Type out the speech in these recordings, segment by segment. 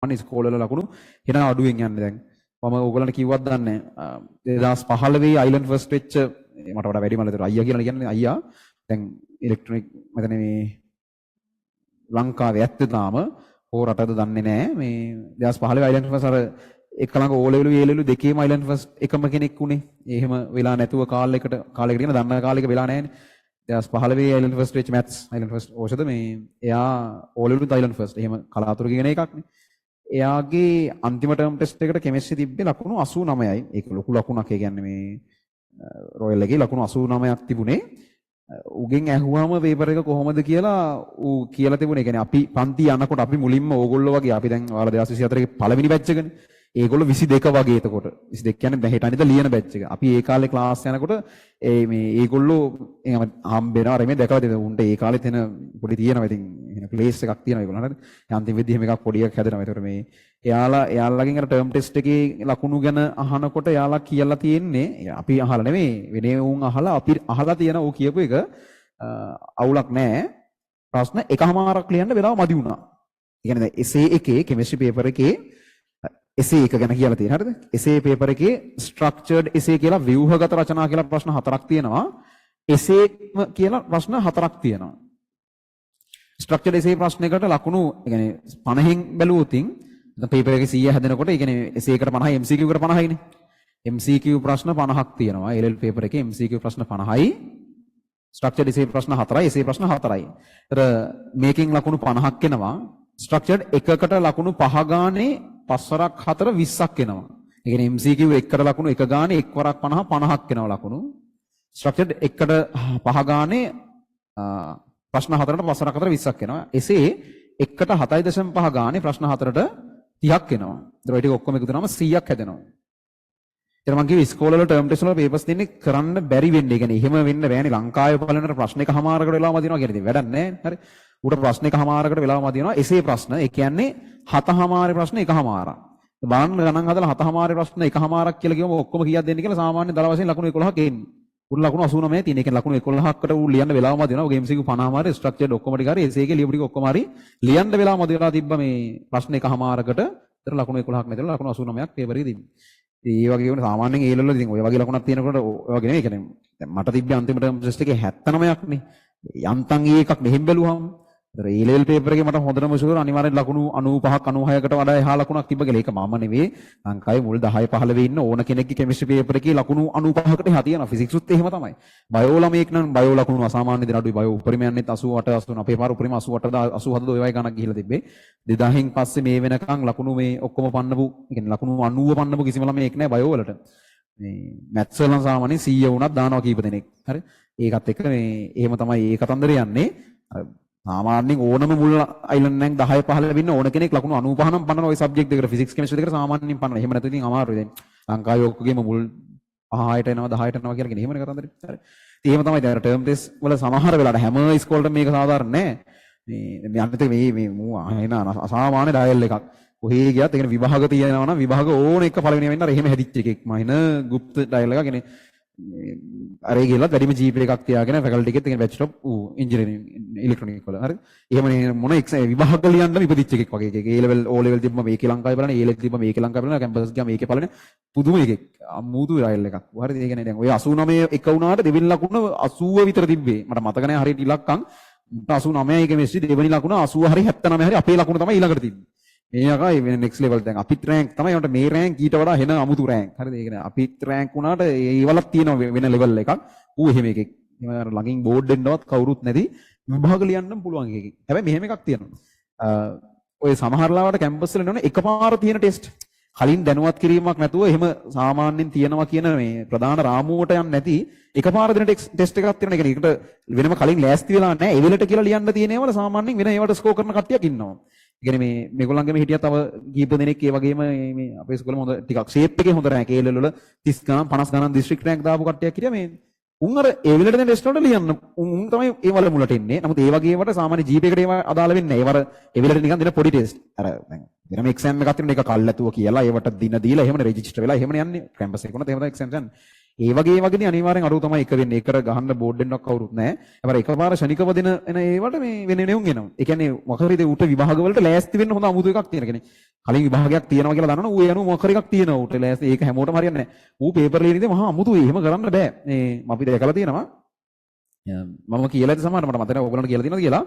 ඉස්කෝලේ වල ලකුණු එන අඩුවෙන් යන්නේ දැන්. මම ඕගොල්ලන්ට කිව්වත් දන්නේ නැහැ. 2015 අයිලන්ඩ් ෆස්ට් වෙච්ච මට වඩා වැඩි මලතර අයියා කියලා කියන්නේ අයියා දැන් ඉලෙක්ට්‍රොනික මතනේ මේ ලංකාවේ ඇත්ත තාම හෝ රටද දන්නේ නැහැ. මේ 2015 අයිලන්ඩ් ෆස්ට් අර එක ළඟ O level A level දෙකේම අයිලන්ඩ් ෆස්ට් එකම කෙනෙක් උනේ. එහෙම වෙලා නැතුව කාලයකට කියන දන්න කාලයක වෙලා නැහැනේ. 2015 අයිලන්ඩ් ෆස්ට් වෙච්ච මැත්ස් අයිලන්ඩ් ෆස්ට් ඕෂද මේ එයා O level අයිලන්ඩ් ෆස්ට් එහෙම කලාතුරකින් එන එකක් නේ. එයාගේ අන්තිම ටර්ම් ටෙස්ට් එකට කෙමිස්ට්‍රි තිබ්බේ ලකුණු 89යි. ඒක ලොකු ලකුණක්. ඒ කියන්නේ මේ රොයල් එකේ ලකුණු 89ක් තිබුණේ. උගෙන් ඇහුවාම පේපර් එක කොහොමද කියලා ඌ කියලා තිබුණේ. ඒ කියන්නේ අපි පන්ති යනකොට අපි මුලින්ම ඕගොල්ලෝ වගේ අපි දැන් ඔයාලා 2024 ගේ පළවෙනි බැච් එකනේ. ඒගොල්ලෝ 22 වගේ එතකොට 22 කියන්නේ දැන් හෙට අනිද්දා ලියන බැච් එක. අපි ඒ කාලේ ක්ලාස් යනකොට මේ ඒගොල්ලෝ එහෙම හම්බෙනවා රෙමේ දැකලා තියෙනවා. උන්ට ඒ කාලෙත් එන පොඩි තියෙනවා. ඉතින් එන ප්ලේස් එකක් තියෙනවා ඒගොල්ලෝ හරිද? අන්තිම වෙද්දී එහෙම එකක් පොඩි එකක් හැදෙනවා. ඒතකොට මේ එයාලගෙන් අර ටර්ම් ටෙස්ට් එකේ ලකුණු ගැන අහනකොට එයාලා කියලා තියෙන්නේ අපි අහලා නෙමෙයි වෙනේ උන් අහලා අපි අහලා තියෙන ඌ කියපු එක අවුලක් නැහැ. ප්‍රශ්න එකමාරක් ලියන්න වෙලාව මදි වුණා. ඒ කියන්නේ දැන් එසේ එකේ කෙමිස්ට්‍රි පේපර් එකේ එසේ එක ගැන කියලා තියෙන හරිද? එසේ පේපර් එකේ ස්ට්‍රක්චර්ඩ් එසේ කියලා ව්‍යුහගත රචනා කියලා ප්‍රශ්න 4ක් තියෙනවා. එසේ කියලා ප්‍රශ්න 4ක් තියෙනවා. ස්ට්‍රක්චර්ඩ් එසේ ප්‍රශ්නයකට ලකුණු ඒ කියන්නේ 50න් බැලුවොතින් දැන් පේපර් එකේ 100 හැදෙනකොට ඒ කියන්නේ එසේ එකට 50යි MCQ එකට 50යිනේ. MCQ ප්‍රශ්න 50ක් තියෙනවා. A level පේපර් එකේ MCQ ප්‍රශ්න 50යි. ස්ට්‍රක්චර්ඩ් එසේ ප්‍රශ්න 4යි. එසේ ප්‍රශ්න 4යි. ඒතර මේකෙන් ලකුණු 50ක් එනවා. ස්ට්‍රක්චර්ඩ් එකකට ලකුණු 5 ගානේ 5 වරක් 4 20ක් එනවා. ඒ කියන්නේ MCQ එකට ලකුණු 1 ගානේ 1 වරක් 50 50ක් එනවා ලකුණු. ස්ට්‍රක්චර්ඩ් එකට 5 ගානේ ප්‍රශ්න 4ට 5 වරක් 4 20ක් එනවා. එසේ එකට 7.5 ගානේ ප්‍රශ්න 4ට 30ක් එනවා. ඒතර ඔය ටික ඔක්කොම එකතු කරාම 100ක් හැදෙනවා. ඊට මම කිව්වේ ඉස්කෝලේ වල ටර්ම් ටෙස්ට් වල පේපර්ස් දෙන්නේ කරන්න බැරි වෙන්නේ. ඒ කියන්නේ එහෙම වෙන්න බෑනේ. ලංකාවේ බලනකොට ප්‍රශ්න එකමාරකට වෙලාවම දිනවා කියන ඉතින් වැඩක් නැහැ. හරි. උට ප්‍රශ්න එකමාරකට වෙලාවම දිනවා. එසේ ප්‍රශ්න ඒ කියන්නේ 7මාරේ ප්‍රශ්න එකමාරක්. බලන්න ගණන් හදලා 7මාරේ ප්‍රශ්න එකමාරක් කියලා කියවම ඔක්කොම කීයක් දෙන්නේ කියලා සාමාන්‍ය දල වශයෙන් ලකුණු 11ක් එන්නේ. උන් ලකුණු 89 තියෙන. ඒ කියන්නේ ලකුණු 11කට ඌ ලියන්න වෙලාවම දිනවා. ඔය MCQ 50මාරේ ස්ට්‍රක්චර්ඩ් ඔක්කොම ටික හරි එසේ එකේ ලියපු ටික ඔක්කොම හරි ලියන්න වෙලාවම දිලා තිබ්බ මේ ප්‍රශ්න එකමාරකට ඒතර ලකුණු 11ක් නැතිලා ලකුණු 89ක් පේපර් එකේ තිබ්බේ. ඒ වගේ වුණ සාමාන්‍යයෙන් ඒ ලෙවල් වල ඉතින් ඔය වගේ ලකුණක් තියෙනකොට ඔය වගේ නෙවෙයි. කියන්නේ දැන් මට තිබ්බේ අන්තිම ටර්ම් ටෙස්ට් එකේ 79ක් නේ. යන්තම් එකක් මෙහෙම බැලුවාම ඒතර ඒ ලෙවල් පේපර් එකේ මට හොඳටම ෂුවර් අනිවාර්යෙන් ලකුණු 95ක් 96කට වඩා එහා ලකුණක් තිබ්බ කියලා. ඒක මම නෙවෙයි. ලංකාවේ මුල් 10 15 ඉන්න ඕන කෙනෙක්ගේ කෙමිස්ට්‍රි පේපර් එකේ ලකුණු 95කට එහා තියෙනවා. ෆිසික්ස් උත් එහෙම තමයි. බයෝ ළමයෙක් නම් බයෝ ලකුණු අසාමාන්‍ය දෙන අඩුයි. බයෝ උපරිම යන්නේ 88 83. අපේ පාර උපරිම 88 87 ඔය වගේ ගණක් ගිහිලා තිබ්බේ. 2000න් පස්සේ මේ වෙනකන් ලකුණු මේ ඔක්කොම පන්නපු, ඒ කියන්නේ ලකුණු 90 පන්නපු කිසිම ළමයෙක් නැහැ බයෝ වලට. මේ මැත්ස් වල නම් සාමාන්‍යයෙන් 100 වුණත් දානවා කීප දෙනෙක්. හරි. ඒකත් එක්ක මේ එහෙම තමයි ඒ කතන්දරේ යන්නේ. සාමාන්‍යයෙන් ඕනම මුල් අයිලන්ඩ් නම් 10 15 ඉන්න ඕන කෙනෙක් ලකුණු 95 නම් පන්නන ওই සබ්ජෙක්ට් දෙකට ෆිසික්ස් කෙමිස්ට්‍රි දෙකට සාමාන්‍යයෙන් පන්නන. එහෙම නැතු ඉතින් අමාරුයි දැන්. ලංකාවේ ඔක්කොගේම මුල් 5ට එනවා 10ට එනවා කියලා කියන එහෙමනේ කතන්දරේ. හරි. ඉතින් එහෙම තමයි දැන් ටර්ම් ටෙස්ට් වල සමහර වෙලාවට හැම ඉස්කෝලේටම මේක සාධාරණ නෑ. මේ අනිත් මේ මූ අහේන අසාමාන්‍ය ඩයල් එකක්. කොහේ ගියත් ඒ කියන්නේ විභාග තියෙනවා නම් විභාග ඕන එක පළවෙනි වෙන්න අර එහෙම හැදිච්ච එකෙක්. මම හින গুপ্ত ඩයල් එකක්. කියන්නේ අරේ ගිහලා වැඩිම GPA එකක් තියාගෙන ෆැකල්ටි එකෙත් කියන්නේ බැචලර් ඉන්ජිනියරින් ඉලෙක්ට්‍රොනික වල. හරි. එහෙම මොන විභාග ලියන්න ඉපදිච්ච එකෙක් වගේ එකෙක්. A level O level තිබ්බම මේකේ ලංකාවේ බලන, A level තිබ්බම මේකේ ලංකාවේ බලන, කැම්පස් ගියාම මේකේ බලන පුදුම එකෙක්. අමුතු ඩයල් එකක්. හරිද? ඒ කියන්නේ දැන් ඔය 89 එක වුණාට දෙවෙනි ලකුණ 80 විතර තිබ්බේ. මට මතක නැහැ හරියට ඉලක්කම්. 89 කෙමිස්ට්‍රි දෙවෙනි ලකුණ 80 හරි 79 හරි අපේ ලකුණ තමයි ඊළඟට තිබ්බේ. මේකයි වෙන next level දැන් අපිත් රෑන්ක් තමයි. උන්ට මේ රෑන්ක් ඊට වඩා හෙන අමුතු රෑන්ක්. හරිද? ඒ කියන්නේ අපිත් රෑන්ක් වුණාට ඒ වලක් තියෙන වෙන level එකක්. ඌ එහෙම එකෙක්. එහෙම ළඟින් බෝඩ් දෙන්නවත් කවුරුත් නැති විභාග ලියන්නම් පුළුවන් එකෙක්. හැබැයි මෙහෙම එකක් තියෙනවා. ඔය සමහර ලාවට කැම්පස් වල නෝනේ එකපාර තියෙන ටෙස්ට්. කලින් දැනුවත් කිරීමක් නැතුව එහෙම සාමාන්‍යයෙන් තියෙනවා කියන මේ ප්‍රධාන රාමුවට යන්නේ නැති එකපාර දෙන ටෙස්ට් එකක් තියෙනවා. ඒ කියන්නේ ඒකට වෙනම කලින් ලෑස්ති වෙලා නැහැ. ඒ වෙලට කියලා ලියන්න තියෙන ඒවල සාමාන්‍යයෙන් වෙන ඒවට ස්කෝර් කරන කට්ටියක් ඉන්නවා. ඒ කියන්නේ මේගොල්ලන්ගෙම හිටියා තව කීප දෙනෙක් ඒ වගේම මේ අපේ ස්කෝලේ හොඳ ටිකක් ෂේප් එකේ හොඳ රෑන්ක් ඒ ලෙවල් වල 30 ගණන් 50 ගණන් දිස්ත්‍රික්ට් රෑන්ක් දාපු කට්ටියක් හිටියා. මේ උන් අර ඒ වෙලට දෙන ටෙස්ට් වලට ලියන්න උන් තමයි ඒ වල මුලට එන්නේ. නමුත් ඒ වගේ ඒවට සාමාන්‍ය GPA එකට ඒව අදාළ වෙන්නේ නැහැ. ඒවර ඒ වෙලට නිකන් දෙන පොඩි ටෙස්ට්. අර දැන් වෙනම එක්සෑම් එකක් තියෙන එක කල්ලාතුව කියලා ඒවට දින දීලා එහෙමනේ රෙජිස්ටර් වෙලා එහෙමනේ යන්නේ. කැම්පස් එකේ කොහොමද එහෙමද එක්සෑම්ස් යන්නේ. ඒ වගේදී අනිවාර්යෙන් අරුව තමයි එක වෙන්නේ. ඒකට ගහන්න බෝඩ් එකක් කවුරුත් නැහැ. හැබැයි එකපාර ශනිකව දෙන එන ඒවට මේ වෙන නෙවුම් එනවා. ඒ කියන්නේ මොකක් හරි උට විභාග වලට ලෑස්ති වෙන්න හොඳ අමුතු එකක් තියෙන කෙනෙක්. කලින් විභාගයක් තියෙනවා කියලා දන්නවනේ ඌ යනු මොකක් හරි එකක් තියෙනවා උට ලෑස්ති. ඒක හැමෝටම හරියන්නේ නැහැ. ඌ පේපර් ලියනදී මහා අමුතුයි. එහෙම කරන්න බෑ. මේ අපි දැකලා තියෙනවා. මම කියලා ඇති සමහරට මට මතක නැහැ ඔයගොල්ලන්ට කියලා තියෙනවද කියලා.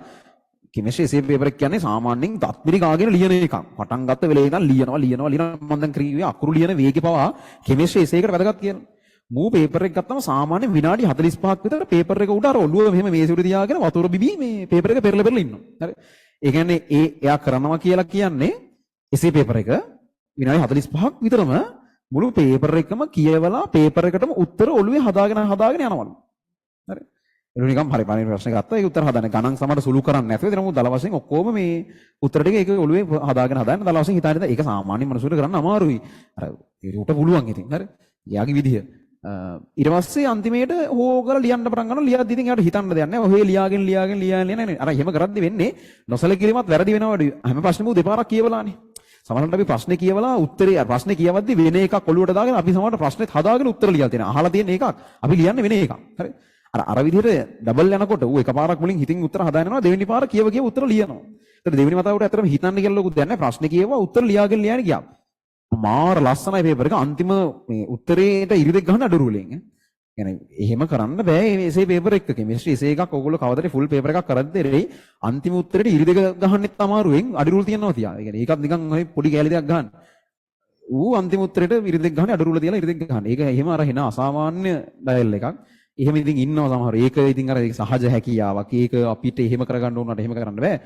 කෙමිස්ට්‍රි එසේ පේපර් එක කියන්නේ සාමාන්‍යයෙන් දත්මිරි ගාගෙන ලියන එකක්. පටන් ගත්ත වෙලේ ඉඳන් ලියනවා මම දැන් ක්‍රියාවේ අකුරු ලියන වේගෙ පවා කෙමිස්ට්‍රි එසේ එකට වැදගත් කියනවා. මූ පේපර් එක ගත්තම සාමාන්‍ය විනාඩි 45ක් විතර පේපර් එක උඩ අර ඔළුව මෙහෙම මේසෙ උඩ තියාගෙන වතුර බිබී මේ පේපර් එක පෙරලා ඉන්නවා. හරි. ඒ කියන්නේ එයා කරනවා කියලා කියන්නේ එසේ පේපර් එක විනාඩි 45ක් විතරම මුළු පේපර් එකම කියවලා පේපර් එකටම උත්තර ඔළුවේ හදාගෙන යනවලු. හරි. ඒක නිකන් හරි පළවෙනි ප්‍රශ්නේ ගත්තා. ඒක උත්තර හදාන්න ගණන් සමහර සුළු කරන්නේ නැතුව එතන දල වශයෙන් ඔක්කොම මේ උත්තර ටික ඒක ඔළුවේ හදාගෙන හදාන්න දල වශයෙන් හිතාගෙන ඒක සාමාන්‍ය මනුස්සයෙකුට කරන්න අමාරුයි. අර ඒකට පුළුවන් ඉතින්. හරි. යාගේ විදිය. ඊට පස්සේ අන්තිමේට හොගලා ලියන්න පටන් ගන්නවා. ලියද්දි ඉතින් එයාට හිතන්න දෙයක් නැහැ. ඔහේ ලියාගෙන නෑ. අර එහෙම කරද්දි වෙන්නේ නොසලකිලිමත් වැරදි වෙනවලු. හැම ප්‍රශ්නෙම දෙපාරක් කියවලානේ. සමහරවිට අපි ප්‍රශ්නේ කියවලා උත්තරේ ප්‍රශ්නේ කියවද්දි වෙන එකක් ඔළුවට දාගෙන අපි සමහරවිට ප්‍රශ්නෙත් හදාගෙන උත්තර ලියලා තියෙනවා. අහලා තියෙන එකක් අපි ලියන්නේ වෙන එකක්. හරි. අර විදිහට ඩබල් යනකොට ඌ එකපාරක් මුලින් හිතින් උත්තර හදාගෙන යනවා. දෙවෙනි පාර කියව උත්තර ලියනවා. ඒතර දෙවෙනි වතාවට ඇත්තටම හිතන්න කියලා ලොකුත් දෙයක් නැහැ. ප්‍රශ්නේ කියවුවා උත්තර ලියාගෙන ලියන්නේ ගියා. මාර ලස්සනයි පේපර් එක. අන්තිම මේ උත්තරේට ඉරිදෙක් ගහන අඩුරු වලින්. يعني එහෙම කරන්න බෑ මේ එසේ පේපර් එක. කෙමිස්ට්‍රි එසේ එකක් ඕගොල්ලෝ කවදාද ෆුල් පේපර් එකක් කරද්දී අන්තිම උත්තරේට ඉරිදෙක ගහන්නෙත් අමාරුවෙන් අඩුරු තියනවා තියා. ඒ කියන්නේ ඒකත් නිකන් ඔය පොඩි කැලි දෙයක් ගන්න. ඌ අන්තිම උත්තරේට ඉරිදෙක් ගහන්නේ අඩුරු තියලා ඉරිදෙක් ගහන. ඒක එහෙම අර එන අසාමාන්‍ය ඩයල් එකක්. එහෙම ඉතින් ඉන්නවා සමහර. ඒක ඉතින් අර සහජ හැකියාවක්. ඒක අපිට එහෙම කරගන්න ඕනට එහෙම කරන්න බෑ.